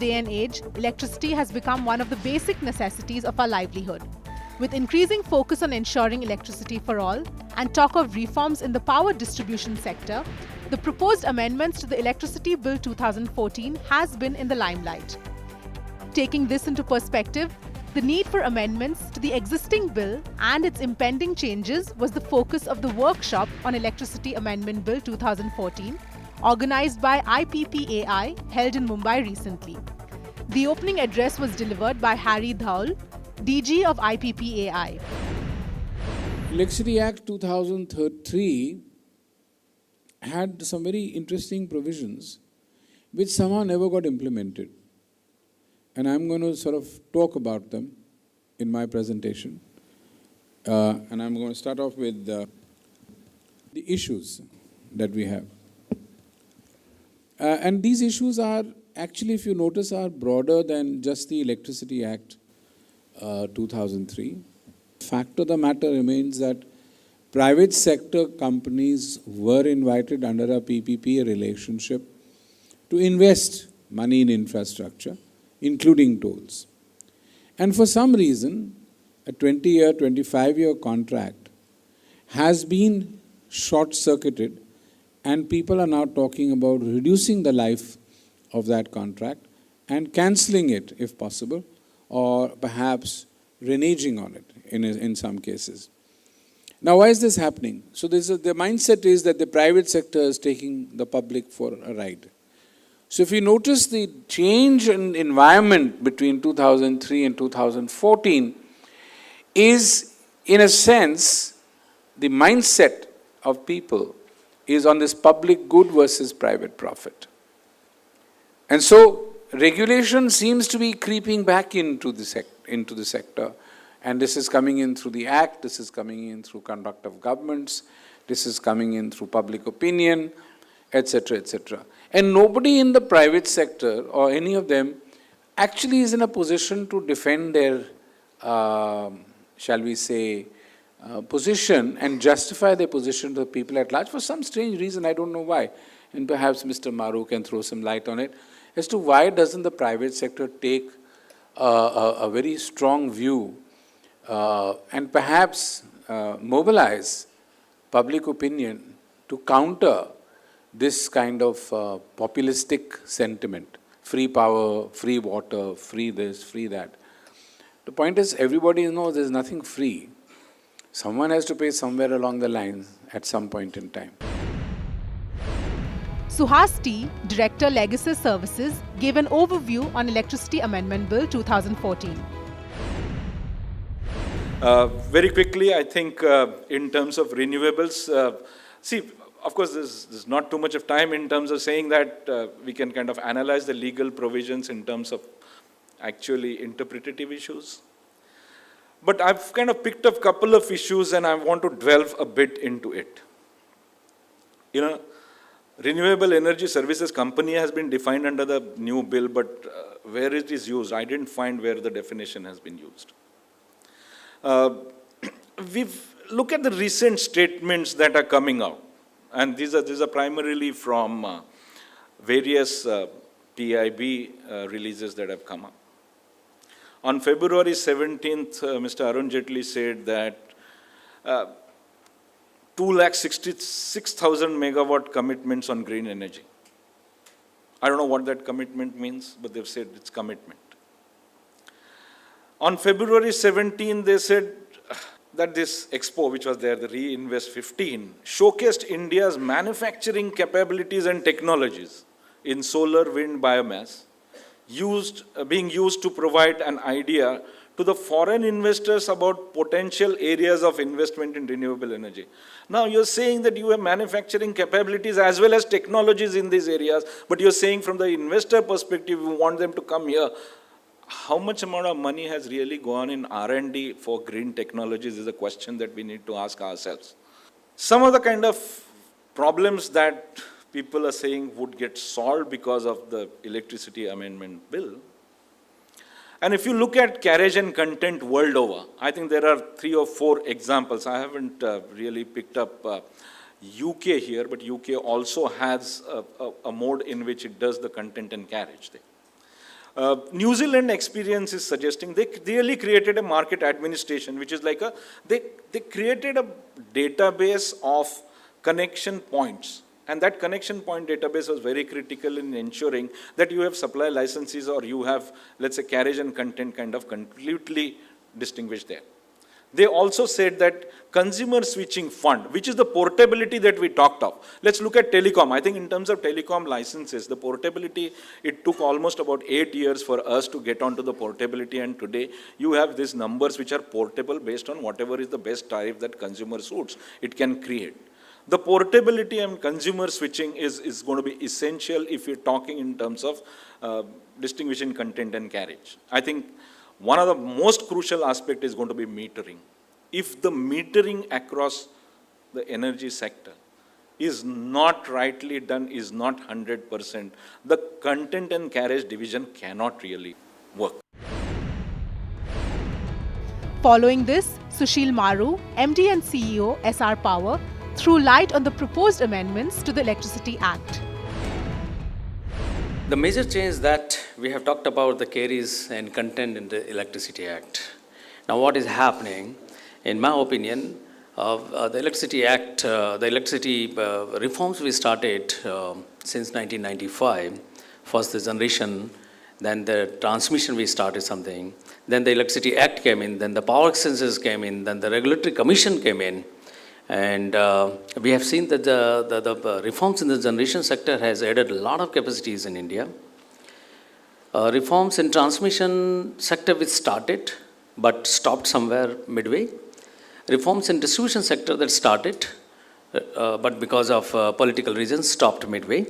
day and age, electricity has become one of the basic necessities of our livelihood. With increasing focus on ensuring electricity for all and talk of reforms in the power distribution sector, the proposed amendments to the Electricity Bill 2014 has been in the limelight. Taking this into perspective, the need for amendments to the existing bill and its impending changes was the focus of the workshop on Electricity Amendment Bill 2014, organized by IPPAI, held in Mumbai recently. The opening address was delivered by Harry Dhaul, DG of IPPAI. Electricity Act 2003 had some very interesting provisions which somehow never got implemented. And I'm going to sort of talk about them in my presentation. And I'm going to start off with the issues that we have. And these issues are actually, if you notice, are broader than just the Electricity Act 2003. Fact of the matter remains that private sector companies were invited under a PPP relationship to invest money in infrastructure, including tolls. And for some reason, a 20-year, 25-year contract has been short-circuited, and people are now talking about reducing the life of that contract and cancelling it if possible, or perhaps reneging on it in some cases. Now, why is this happening? So the mindset is that the private sector is taking the public for a ride. So if you notice the change in environment between 2003 and 2014 is, in a sense, the mindset of people is on this public good versus private profit. And so regulation seems to be creeping back into the sector. And this is coming in through the Act, this is coming in through conduct of governments, this is coming in through public opinion, etc., etc. And nobody in the private sector or any of them actually is in a position to defend their, shall we say, position and justify their position to the people at large for some strange reason, I don't know why. And perhaps Mr. Maru can throw some light on it as to why doesn't the private sector take a very strong view and perhaps mobilize public opinion to counter this kind of populistic sentiment. Free power, free water, free this, free that. The point is, everybody knows there's nothing free. Someone has to pay somewhere along the line at some point in time. Suhas T, Director Legacy Services, gave an overview on Electricity Amendment Bill 2014. Very quickly, I think in terms of renewables, see, of course, there's not too much of time in terms of saying that we can kind of analyze the legal provisions in terms of actually interpretative issues. But I've kind of picked up a couple of issues and I want to delve a bit into it. You know, Renewable Energy Services Company has been defined under the new bill, but where it is used, I didn't find where the definition has been used. We've look at the recent statements that are coming out, and these are primarily from various PIB releases that have come up. On February 17th, Mr. Arun Jaitley said that 266,000 megawatt commitments on green energy. I don't know what that commitment means, but they've said it's commitment. On February 17, they said that this expo, which was there, the Reinvest 15, showcased India's manufacturing capabilities and technologies in solar, wind, biomass, being used to provide an idea to the foreign investors about potential areas of investment in renewable energy. Now you're saying that you have manufacturing capabilities as well as technologies in these areas, but you're saying from the investor perspective, you want them to come here. How much amount of money has really gone in R&D for green technologies is a question that we need to ask ourselves. Some of the kind of problems that people are saying would get solved because of the Electricity Amendment Bill. And if you look at carriage and content world over, I think there are 3 or 4 examples. I haven't really picked up UK here, but UK also has a mode in which it does the content and carriage thing. New Zealand experience is suggesting they really created a market administration, which is like they created a database of connection points. And that connection point database was very critical in ensuring that you have supply licenses or you have, let's say, carriage and content kind of completely distinguished there. They also said that consumer switching fund, which is the portability that we talked of. Let's look at telecom. I think in terms of telecom licenses, the portability, it took almost about 8 years for us to get onto the portability, and today you have these numbers which are portable based on whatever is the best tariff that consumer suits, it can create. The portability and consumer switching is going to be essential if you're talking in terms of distinguishing content and carriage. I think one of the most crucial aspects is going to be metering. If the metering across the energy sector is not rightly done, is not 100%, the content and carriage division cannot really work. Following this, Sushil Maru, MD and CEO, SR Power, threw light on the proposed amendments to the Electricity Act. The major change that we have talked about the carries and content in the Electricity Act. Now what is happening, in my opinion, the Electricity Act, the electricity reforms we started since 1995, first the generation, then the transmission we started something, then the Electricity Act came in, then the power exchanges came in, then the Regulatory Commission came in. And we have seen that the reforms in the generation sector has added a lot of capacities in India. Reforms in transmission sector which started but stopped somewhere midway. Reforms in distribution sector that started but because of political reasons stopped midway.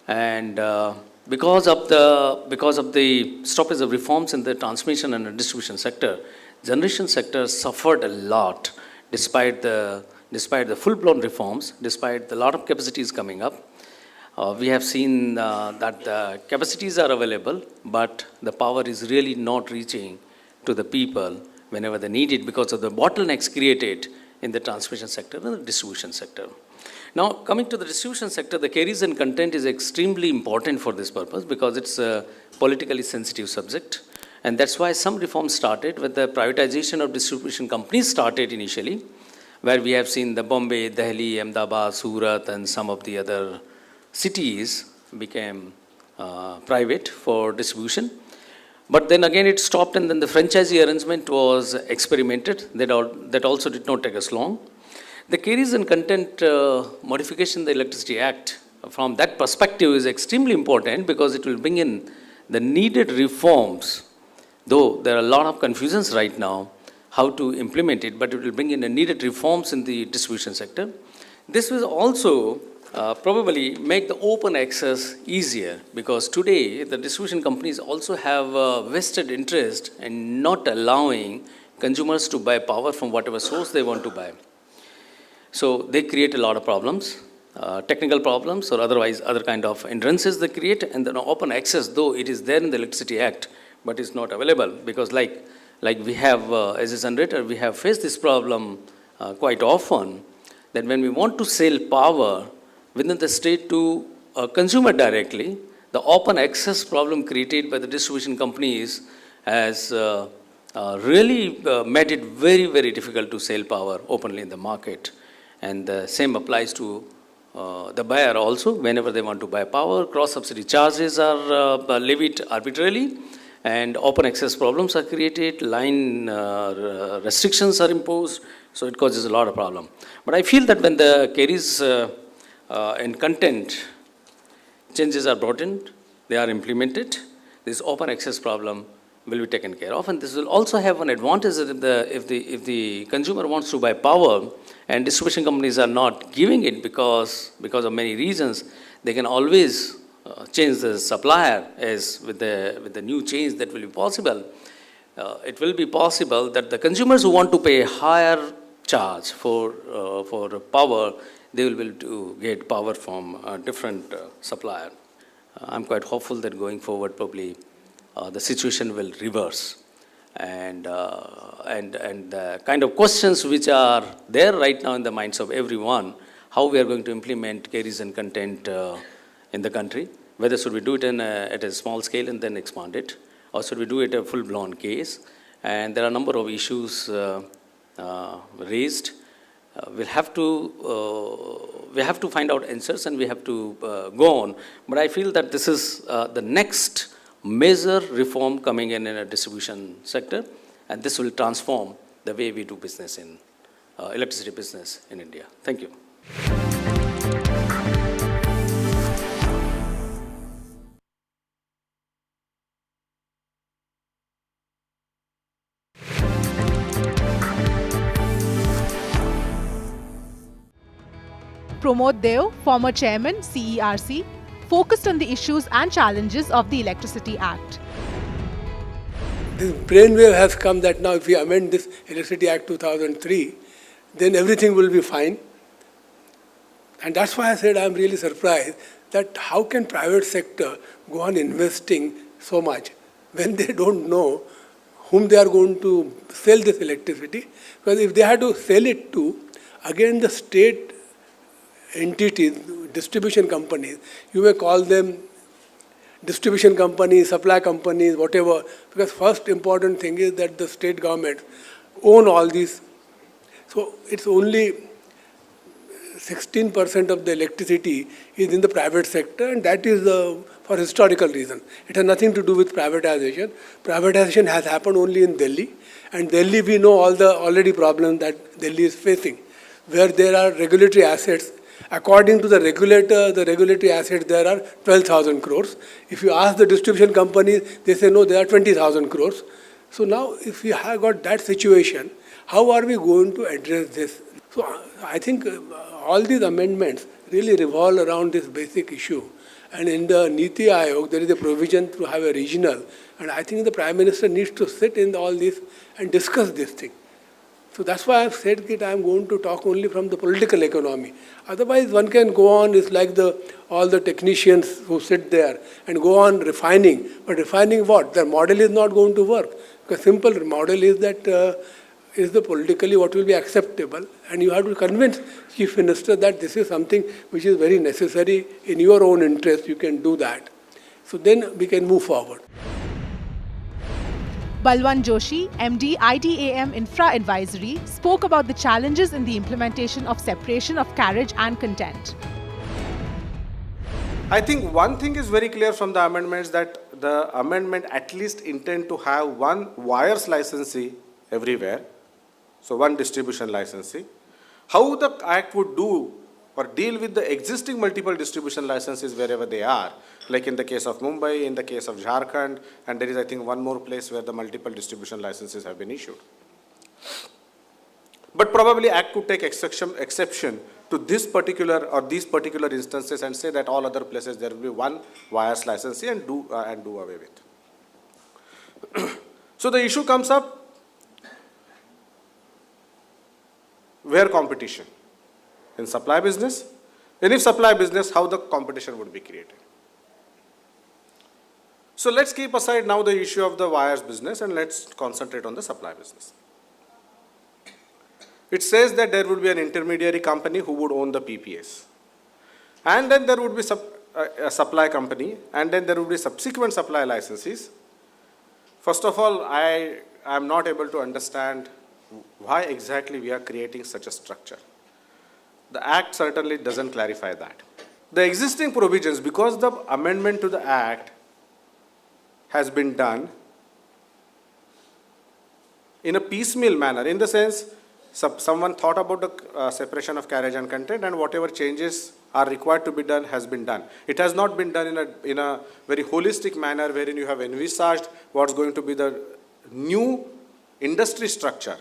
And because of the stoppage of reforms in the transmission and the distribution sector, generation sector suffered a lot despite the full-blown reforms, despite a lot of capacities coming up. We have seen that the capacities are available, but the power is really not reaching to the people whenever they need it because of the bottlenecks created in the transmission sector and the distribution sector. Now, coming to the distribution sector, the carries and content is extremely important for this purpose because it's a politically sensitive subject. And that's why some reforms started with the privatization of distribution companies started initially, where we have seen the Bombay, Delhi, Ahmedabad, Surat, and some of the other cities became private for distribution. But then again it stopped, and then the franchisee arrangement was experimented. That also did not take us long. The carries and content modification in the Electricity Act, from that perspective, is extremely important because it will bring in the needed reforms, though there are a lot of confusions right now how to implement it, but it will bring in the needed reforms in the distribution sector. This will also probably make the open access easier because today the distribution companies also have a vested interest in not allowing consumers to buy power from whatever source they want to buy. So they create a lot of problems, technical problems or otherwise other kind of hindrances they create, and then open access, though it is there in the Electricity Act, but it's not available because like we have, as a generator, we have faced this problem quite often, that when we want to sell power within the state to a consumer directly, the open access problem created by the distribution companies has really made it very, very difficult to sell power openly in the market. And the same applies to the buyer also. Whenever they want to buy power, cross-subsidy charges are levied arbitrarily, and open access problems are created, line restrictions are imposed, so it causes a lot of problem. But I feel that when the carries and content changes are brought in, they are implemented, this open access problem will be taken care of. And this will also have an advantage that if the consumer wants to buy power and distribution companies are not giving it because of many reasons, they can always change the supplier. As with the new change that will be possible, it will be possible that the consumers who want to pay higher charge for power, they will be able to get power from a different supplier. I'm quite hopeful that going forward probably the situation will reverse, and the kind of questions which are there right now in the minds of everyone, how we are going to implement carries and content in the country, whether should we do it at a small scale and then expand it, or should we do it a full-blown case. And there are a number of issues raised. We have to find out answers, and we have to go on. But I feel that this is the next major reform coming in a distribution sector, and this will transform the way we do business in electricity business in India. Thank you. Pramod Deo, former chairman, CERC, focused on the issues and challenges of the Electricity Act. This brainwave has come that now if we amend this Electricity Act 2003, then everything will be fine. And that's why I said I'm really surprised that how can private sector go on investing so much when they don't know whom they are going to sell this electricity. Because if they had to sell it to, again the state entities, distribution companies, you may call them distribution companies, supply companies, whatever, because first important thing is that the state government own all these. So it's only 16% of the electricity is in the private sector, and that is for historical reason. It has nothing to do with privatization. Privatization has happened only in Delhi, and Delhi we know all the already problems that Delhi is facing, where there are regulatory assets. According to the regulator, the regulatory assets there are 12,000 crores. If you ask the distribution companies, they say no, there are 20,000 crores. So now if we have got that situation, how are we going to address this? So I think all these amendments really revolve around this basic issue. And in the Niti Aayog, there is a provision to have a regional. And I think the Prime Minister needs to sit in all this and discuss this thing. So that's why I've said that I'm going to talk only from the political economy. Otherwise, one can go on, it's like all the technicians who sit there and go on refining. But refining what? The model is not going to work. The simple model is that is the politically what will be acceptable. And you have to convince Chief Minister that this is something which is very necessary in your own interest. You can do that. So then we can move forward. Balwan Joshi, MD, IDAM Infra Advisory, spoke about the challenges in the implementation of separation of carriage and content. I think one thing is very clear from the amendments, that the amendment at least intend to have one wires licensee everywhere, so one distribution licensee. How the Act would do or deal with the existing multiple distribution licenses wherever they are, like in the case of Mumbai, in the case of Jharkhand, and there is, I think, one more place where the multiple distribution licenses have been issued. But probably Act could take exception to this particular or these particular instances and say that all other places there will be one wires licensee and do away with. So the issue comes up, where competition? In supply business? And if supply business, how the competition would be created? So let's keep aside now the issue of the wires business and let's concentrate on the supply business. It says that there would be an intermediary company who would own the PPAs. And then there would be a supply company, and then there would be subsequent supply licenses. First of all, I am not able to understand why exactly we are creating such a structure. The Act certainly doesn't clarify that. The existing provisions, because the amendment to the Act has been done in a piecemeal manner, in the sense someone thought about the separation of carriage and content, and whatever changes are required to be done has been done. It has not been done in a very holistic manner wherein you have envisaged what's going to be the new industry structure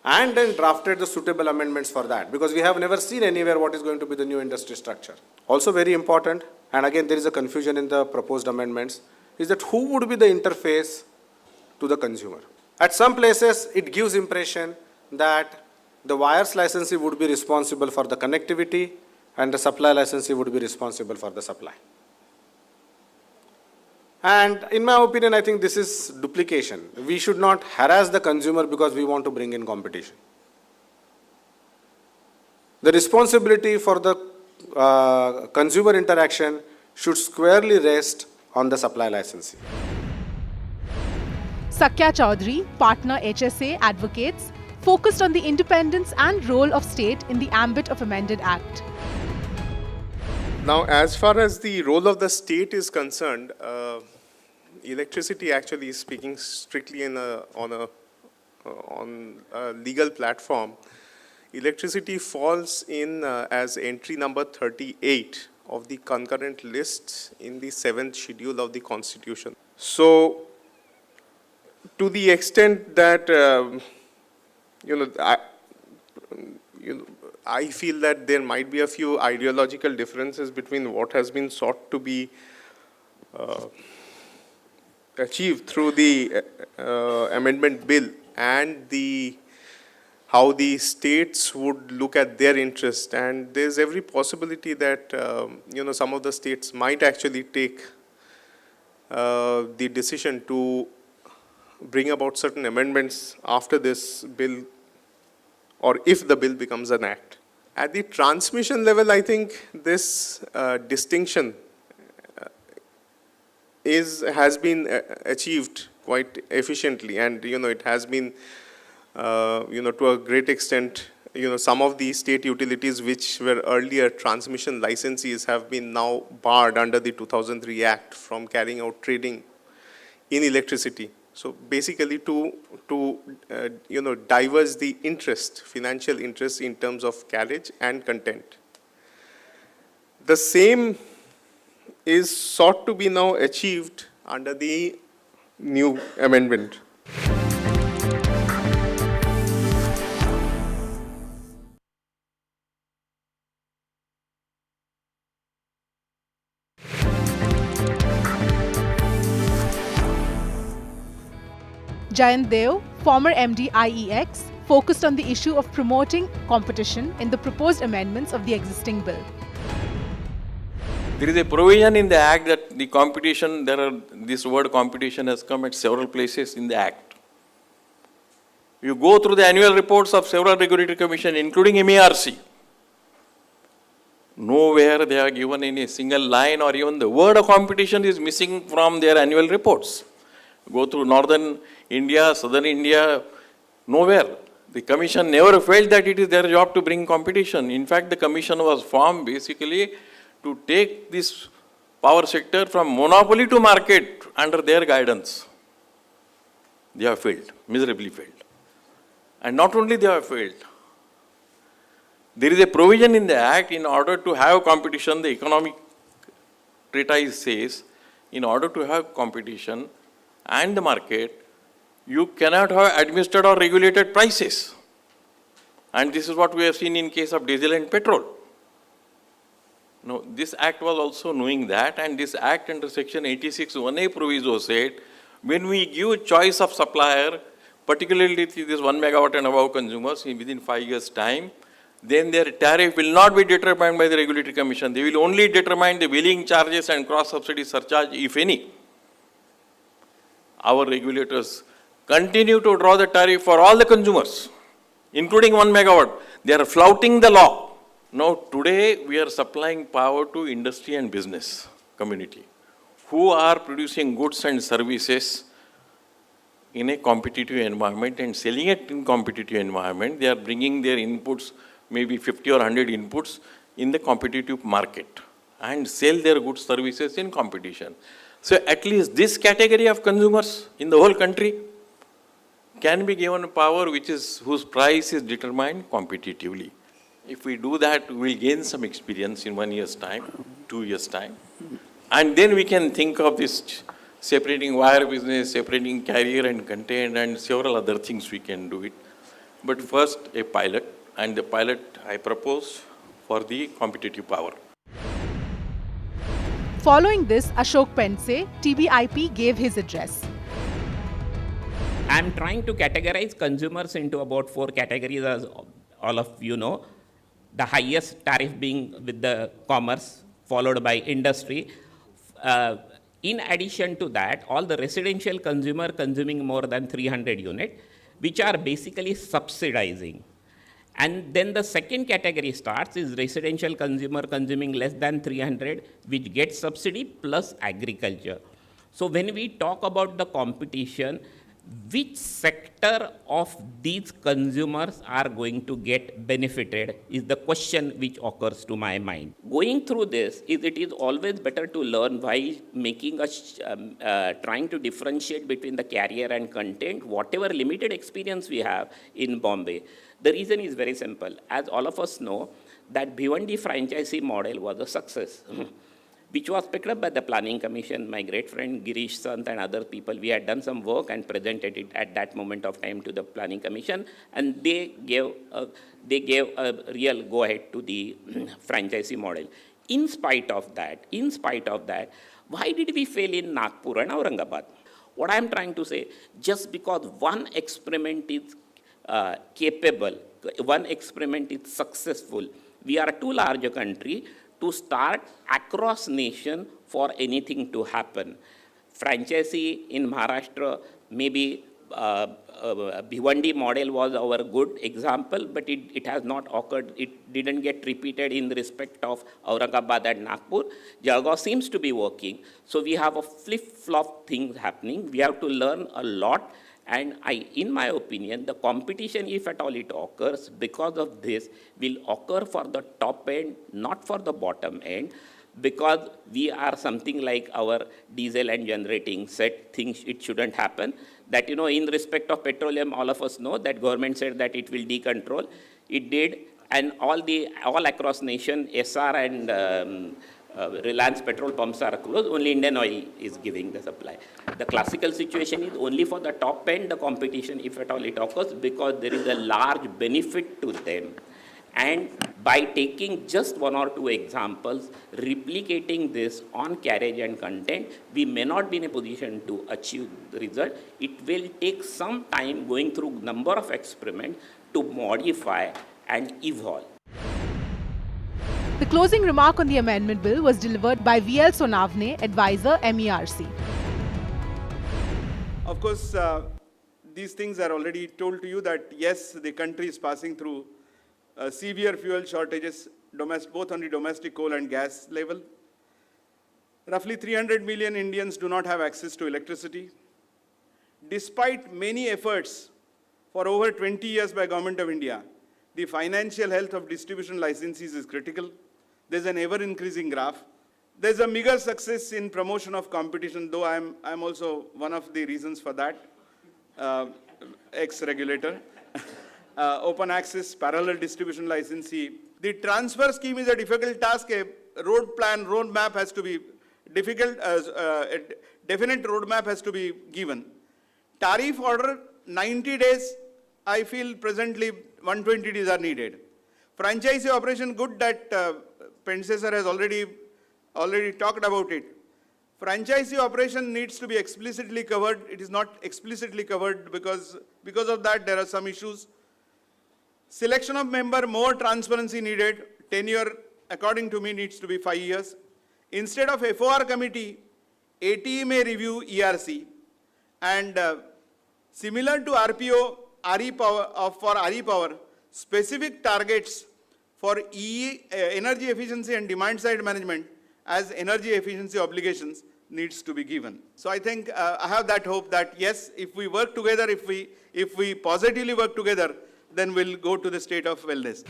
and then drafted the suitable amendments for that, because we have never seen anywhere what is going to be the new industry structure. Also very important, and again there is a confusion in the proposed amendments, is that who would be the interface to the consumer. At some places it gives impression that the wires licensee would be responsible for the connectivity and the supply licensee would be responsible for the supply. And in my opinion, I think this is duplication. We should not harass the consumer because we want to bring in competition. The responsibility for the consumer interaction should squarely rest on the supply licensee. Sakya Chaudhary, partner HSA, advocates, focused on the independence and role of state in the ambit of amended Act. Now, as far as the role of the state is concerned, electricity actually is speaking strictly on a legal platform. Electricity falls in as entry number 38 of the concurrent lists in the 7th schedule of the Constitution. So, to the extent that, I feel that there might be a few ideological differences between what has been sought to be achieved through the amendment bill and how the states would look at their interest. And there's every possibility that, some of the states might actually take the decision to bring about certain amendments after this bill, or if the bill becomes an act. At the transmission level, I think this distinction has been achieved quite efficiently, and it has been to a great extent, some of the state utilities which were earlier transmission licensees have been now barred under the 2003 Act from carrying out trading in electricity. So basically to diverge the interest, financial interest in terms of carriage and content. The same is sought to be now achieved under the new amendment. Jayant Deo, former MD IEX, focused on the issue of promoting competition in the proposed amendments of the existing bill. There is a provision in the Act that the competition, this word competition has come at several places in the Act. You go through the annual reports of several regulatory commissions, including MERC. Nowhere they are given in a single line, or even the word of competition is missing from their annual reports. Go through northern India, southern India, nowhere. The commission never felt that it is their job to bring competition. In fact, the commission was formed basically to take this power sector from monopoly to market under their guidance. They have failed, miserably failed. And not only they have failed, there is a provision in the Act in order to have competition, the economic treatise says, in order to have competition and the market, you cannot have administered or regulated prices. And this is what we have seen in case of diesel and petrol. Now, this Act was also knowing that, and this Act under Section 86(1)(a) proviso said, when we give choice of supplier, particularly to this 1 megawatt and above consumers within 5 years' time, then their tariff will not be determined by the Regulatory Commission. They will only determine the wheeling charges and cross-subsidy surcharge, if any. Our regulators continue to draw the tariff for all the consumers, including 1 megawatt. They are flouting the law. Now, today we are supplying power to industry and business community who are producing goods and services in a competitive environment and selling it in competitive environment. They are bringing their inputs, maybe 50 or 100 inputs in the competitive market and sell their goods services in competition. So at least this category of consumers in the whole country can be given power whose price is determined competitively. If we do that, we will gain some experience in 1 year's time, 2 years' time. And then we can think of this separating wire business, separating carrier and content, and several other things we can do it. But first, a pilot, and the pilot I propose for the competitive power. Following this, Ashok Pense, TBIP, gave his address. I'm trying to categorize consumers into about 4 categories, as all of you know. The highest tariff being with the commerce, followed by industry. In addition to that, all the residential consumer consuming more than 300 units, which are basically subsidizing. And then the second category starts is residential consumer consuming less than 300, which gets subsidy plus agriculture. So when we talk about the competition, which sector of these consumers are going to get benefited is the question which occurs to my mind. Going through this, it is always better to learn while making trying to differentiate between the carrier and content, whatever limited experience we have in Bombay. The reason is very simple. As all of us know, that Bhiwandi franchisee model was a success. Which was picked up by the Planning Commission. My great friend Girish Sant and other people, we had done some work and presented it at that moment of time to the Planning Commission, and they gave a real go-ahead to the franchisee model. In spite of that, why did we fail in Nagpur and Aurangabad? What I am trying to say, just because one experiment is capable, one experiment is successful, we are too large a country to start across nation for anything to happen. Franchisee in Maharashtra, maybe Bhiwandi model was our good example, but it has not occurred. It didn't get repeated in respect of Aurangabad and Nagpur. Jalgaon seems to be working. So we have a flip-flop thing happening. We have to learn a lot. And in my opinion, the competition, if at all it occurs, because of this, will occur for the top end, not for the bottom end, because we are something like our diesel and generating set things, it shouldn't happen. That, in respect of petroleum, all of us know that government said that it will decontrol. It did, and all across nation, SR and Reliance petrol pumps are closed, only Indian Oil is giving the supply. The classical situation is only for the top end, the competition, if at all it occurs, because there is a large benefit to them. And by taking just one or two examples, replicating this on carriage and content, we may not be in a position to achieve the result. It will take some time going through number of experiments to modify and evolve. The closing remark on the amendment bill was delivered by V.L. Sonavne, advisor, MERC. Of course, these things are already told to you that yes, the country is passing through severe fuel shortages, both on the domestic coal and gas level. Roughly 300 million Indians do not have access to electricity. Despite many efforts for over 20 years by Government of India, the financial health of distribution licensees is critical. There's an ever-increasing graph. There's a meager success in promotion of competition, though I'm also one of the reasons for that, ex-regulator. Open access, parallel distribution licensee. The transfer scheme is a difficult task. A roadmap has to be difficult, a definite roadmap has to be given. Tariff order, 90 days, I feel presently 120 days are needed. Franchisee operation, good that predecessor has already talked about it. Franchisee operation needs to be explicitly covered. It is not explicitly covered because of that there are some issues. Selection of member, more transparency needed. Tenure, according to me, needs to be 5 years. Instead of FOR committee, ATE may review ERC. And similar to RPO, for RE power, specific targets for energy efficiency and demand side management as energy efficiency obligations needs to be given. So I think I have that hope that yes, if we work together, if we positively work together, then we'll go to the state of wellness.